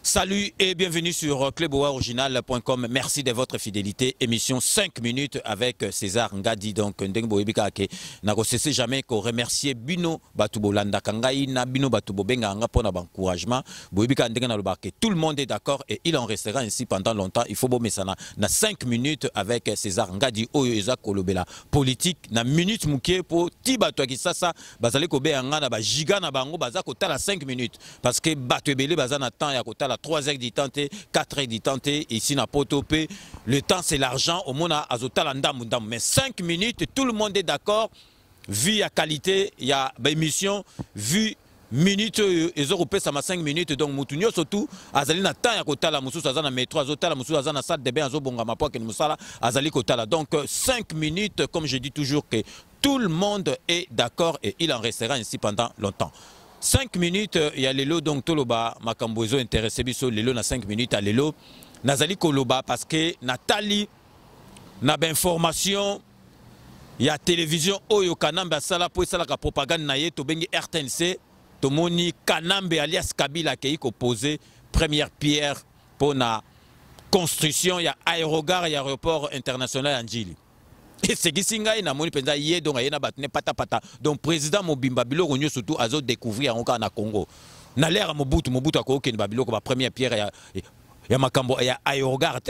Salut et bienvenue sur cluboriginal.com. Merci de votre fidélité. Émission 5 minutes avec César Ngadi. Donc, Ndengbo Ebikake, n'a cessé jamais qu'on remercier Bino Batubo Landa Kangai, na Bino Batubo Benga pour l'encouragement. Boebika Ndenga Lobake. Tout le monde est d'accord et il en restera ainsi pendant longtemps. Il faut bomber ça na 5 minutes avec César Ngadi. Oyo Eza Kolobela. Politique, na minute mouké pour Tibato Kisasa, Bazale Kobe Angana, Giga na Bango, Bazako Tala 5 minutes. Parce que Batubele Bazana temps, Yakotala 3 heures d'itante, 4 heures d'itante, ici na Potopé. Le temps c'est l'argent, au monde azotala ndamundam. Mais 5 minutes, tout le monde est d'accord. Vu la qualité, il y a émission, vu minutes, les Européens ça m'a 5 minutes. Donc Moutounio surtout, azali na temps ya kotala, Moussou azana métro, azotala, Moussou azana salle de bain, azobonga mapoa ken musala, azali kotala. Donc 5 minutes, comme je dis toujours que tout le monde est d'accord et il en restera ainsi pendant longtemps. 5 minutes, il y a Lelo, donc Toloba, Makambozo intéressé, biso Lelo na 5 minutes à Lelo. Nazali Koloba parce que Nathalie, n'a d'information, il y a télévision, Oyo Kanambe Sala, pour ça la propagande naye, to bengi RTNC, to moni Kanambe alias Kabila qui a posé première pierre pour la construction, il y a aérogare, il y a aéroport international en Djili. Et c'est qui singa na moni penza yé donc ayena batne pata pata donc président Mobimba Bilo Ronyo surtout azo découvrir en na Congo na l'air Mobutu ako ken babilo ko ba première pierre ya makambo ya aérogare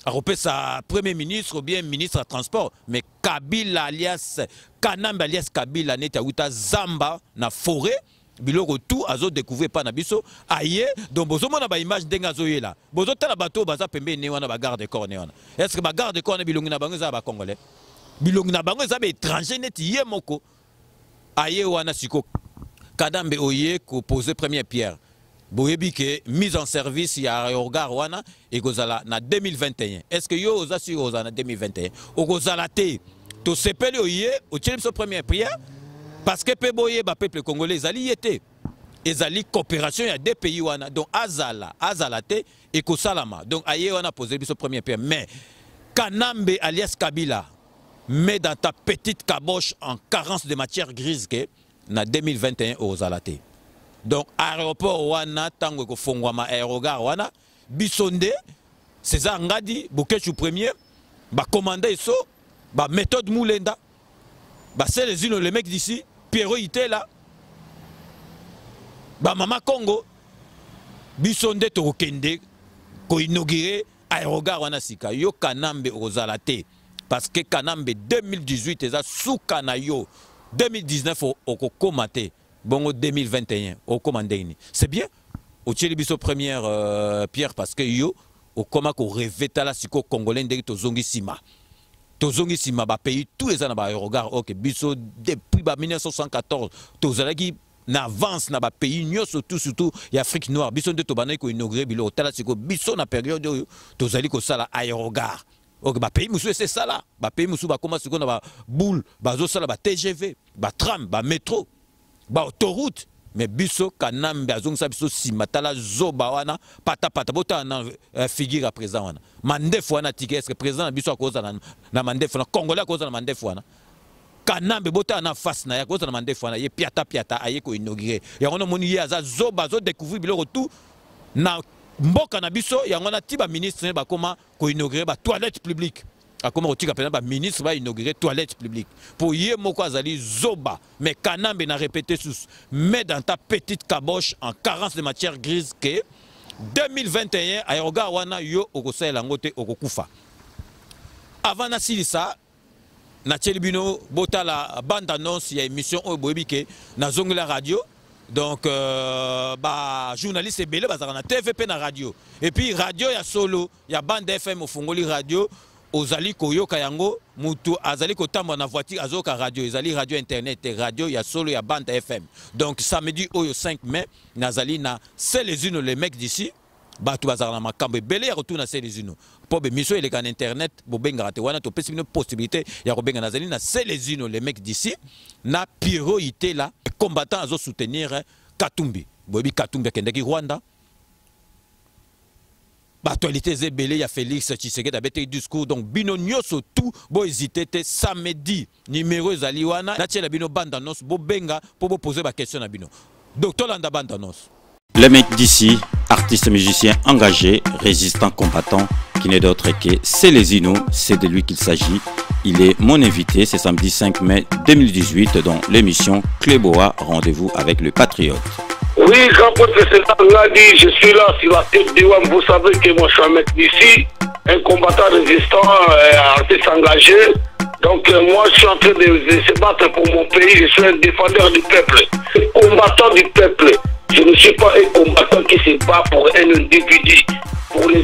aropé sa premier ministre ou bien ministre de transport mais Kabila alias Kanambe alias Kabila neta uta zamba na forêt biloko tout azo découvrir pa na biso aye donc bozo mona ba image denga zoyela bozo tala bato baza pembe ne wana ba garde corps ne wana est-ce que ba garde corps ne bilongi na bango za ba congolais bilongi na bango eza ba étranger neti ye moko aye wana siko Kadambe oye ko poser première pierre boyebi ke mise en service ya aérogare wana et kozala na 2021 est-ce que yo oza sur oza na 2021 okozala te to sepeli oye o tsheli so première pierre parce que pe boye ba peuple congolais ezali yete ezali coopération ya deux pays wana donc azala te et ko salama donc aye wana poser biso première pierre mais Kanambe alias Kabila mais dans ta petite caboche en carence de matière grise que na 2021 aux alaté. Donc aéroport wana tango ko fongwama aérogare wana bisonde César Ngadi Bokechu premier ba commander so ba méthode Moulenda ba c'est les unes les mecs d'ici Pierrot Itela ba Mama Congo bisonde to kende ko inaugurer aérogare wana sika yo Kanambe aux alaté. Parce que Kanambe 2018 eza souka na yo 2019 au komate bongo 2021 au commandeni c'est bien au tcheli biso première pierre parce que yo au koma ko reveta la siko congolais ndeki tozongi sima ba pays tous les ans ba aérogare OK biso depuis ba 1974 tozalaki na avance na ba pays nyoso surtout ya Afrique noire biso nde to banai ko inaugurer bilo tala siko biso na période yo tozali ko sala aérogare. Ok, bah pays moussou c'est ça là. Bah pays moussou bah comment c'est qu'on a bah boule, bah zo bah TGV, bah tram, bah métro, bah autoroute. Mais biso Kanambe azong sa biso si matala zo bah wana pata bota na figure à présent wana. Mandef wana ticket est-ce que président biso à cause na mandef na Congolais à cause na mandef wana. Kanambe bota na face na ya cause na mandef wana ye piata aye ko inaugurer. Ya on moni ye aza zo découvrir biloko tout na mboka na biso yango na tiba ministre ba koma ko inaugurer ba toilette publique akoma otika pena ba ministre ba inaugurer toilette publique pour ye moko azali zoba mais Kanambe na répété sous mais dans ta petite caboche en carence de matière grise que 2021 aérogare wana yo okosela ngote okokufa avant na silisa na tchelibino bota la bande annonce ya émission oboyebike na zongela radio. Donc, journaliste belé bazara na TVP na radio. Et puis radio ya solo, ya bande FM au fongoli radio, ozali koyoka yango, mutu azali kotamba na voiture azoka radio, ezali radio internet et radio ya solo ya bande FM. Donc samedi oyo 5 mai, nazali na c'est les unes les mecs d'ici. Batu bazara na makambe belé retourne na c'est les unes. Po be miso ele kan internet, bo benga te wana to pesi une possibilité ya ko benga nazali na c'est les unes les mecs d'ici. Na Pierrot Itela combattant à soutenir Katumbi. Bobi Katumbi kendeki Rwanda. Actualité zébélé, il y a Félix Tshisekedi a bêté discours. Donc, bino nyoso tout, bo hésité samedi, numéro zaliwana, natie la bino bandanos, bo benga, pour poser ma question à bino. Docteur Landa bandanos. Le mec d'ici, artiste musicien engagé, résistant combattant, qui n'est d'autre que Célésino, c'est de lui qu'il s'agit. Il est mon invité, c'est samedi 5 mai 2018 dans l'émission Cléboa, rendez-vous avec le Patriote. Oui, grand président Ngadi, je suis là sur la tête de WAM. Vous savez que moi je suis un mec d'ici, un combattant résistant, artiste engagé. Donc moi je suis en train de se battre pour mon pays, je suis un défenseur du peuple, un combattant du peuple. Je ne suis pas un combattant qui se bat pour un individu, pour les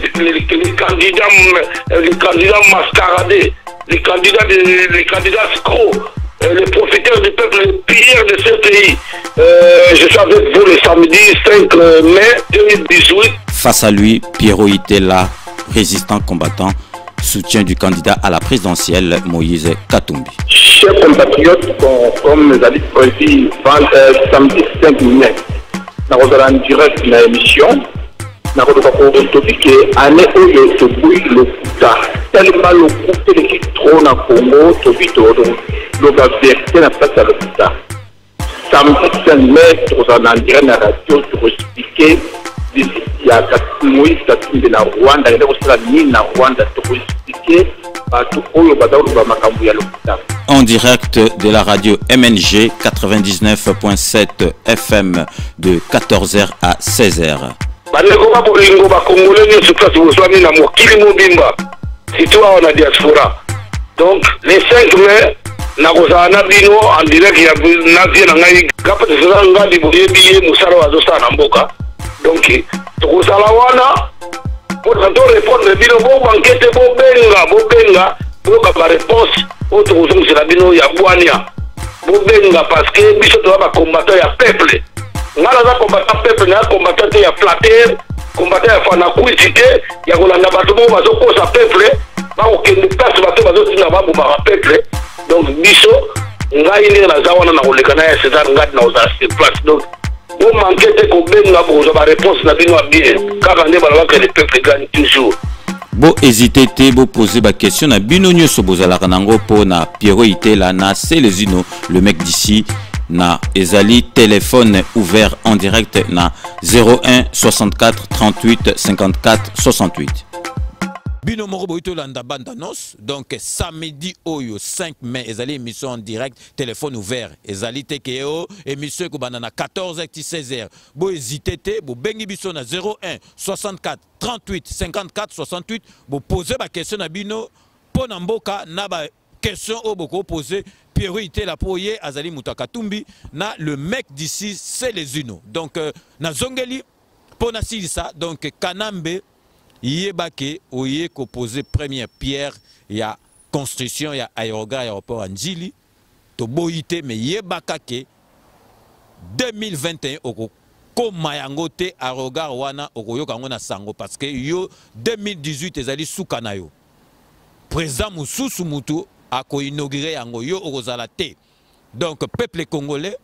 candidats mascaradés, les candidats scrocs. Les profiteurs du peuple, les pilleurs de ce pays. Je suis avec vous le samedi 5 mai 2018. Face à lui, Pierrot Itela, résistant combattant, soutien du candidat à la présidentielle Moïse Katumbi. Chers compatriotes, comme nous avons prévu samedi 5 mai, nous avons en direct une émission. Nous avons dit que l'année où il se bouille le Kouta, tellement le Kouta qui trône à Congo, le vérité n'a pas à le Kouta. Samedi 5 mai, nous avons en direct la radio pour expliquer il y a Moïse Katumbi na Rwanda, il y a aussi na Rwanda pour expliquer tout le Kouta. En direct de la radio MNG 99.7 FM de 14h à 16h. Bandeko bolingo ba congolais nyo sur place bozwami na mokili mobimba surtout na diaspora. Donc les 5 mai nakozala na bino en direct ya na vie na ngai kapa tezala ngadi boyebi musala wazosala na mboka. Donc tokozala wana pour répondre bino bo banquete bo benga boka ba réponse o tokozongisa bino ya bwania bo benga parce que biso to ba combattant ya peuple. Ngala combattant peuple na combattant ya flatter, combattant ya fana kuitite, ya kolanda bato mo bazo kosa peuple, ba okende place bato bazo tina ba buma peuple. Donc biso ngai ni na zawana na kolekana ya César Ngadi na oza place. Donc o manquete ko benga bo ba réponse na bino bien. Kaka ne bala que le peuple gagne toujours. Bo hésiter te bo poser ba question na bino nyoso bozala kanango po na Pierrot Itela na Célésino, le mec d'ici. Na ezali téléphone ouvert en direct na 01 64 38 54 68. Bino moko boito landa bandanos. Donc samedi oyo 5 mai ezali émission en direct téléphone ouvert. Ezali tekeo émission ko banana 14h 16h. Bo hésiter te bo bengi biso na 01 64 38 54 68 bo poser ba question na bino pona mboka na ba question au boko posé Pierrot Itela poye azali Katumbi na le mec d'ici c'est les uno. Donc na zongeli pona silisa donc Kanambe yebake oye ko poser première pierre ya construction ya aéroport Anjili to boyite mais yebaka ke 2021 oko koma yango te aéroport wana okoyoka ngo na sango parce que yo 2018 ezali suka na yo président mususu mutu ako inauguré yango yo ozala te. Donc peuple congolais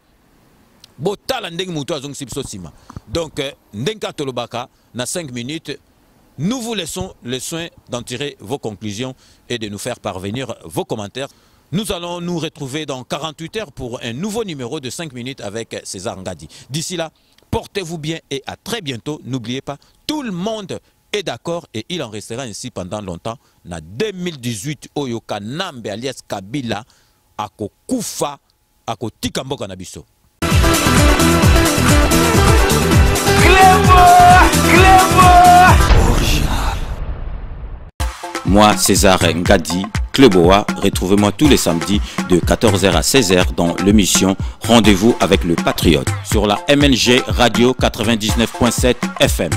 botala ndenge mutu azong sipso sima. Donc ndenka tolobaka na 5 minutes nous vous laissons le soin d'en tirer vos conclusions et de nous faire parvenir vos commentaires. Nous allons nous retrouver dans 48 heures pour un nouveau numéro de 5 minutes avec César Ngadi. D'ici là, portez-vous bien et à très bientôt. N'oubliez pas, tout le monde est d'accord et il en restera ainsi pendant longtemps. Na 2018 oyo Kanambe alias Kabila ako kufa ako tikamboka na biso. Original. Moi César Ngadi, Cléboa, retrouvez-moi tous les samedis de 14h à 16h dans l'émission Rendez-vous avec le Patriote sur la MNG Radio 99.7 FM.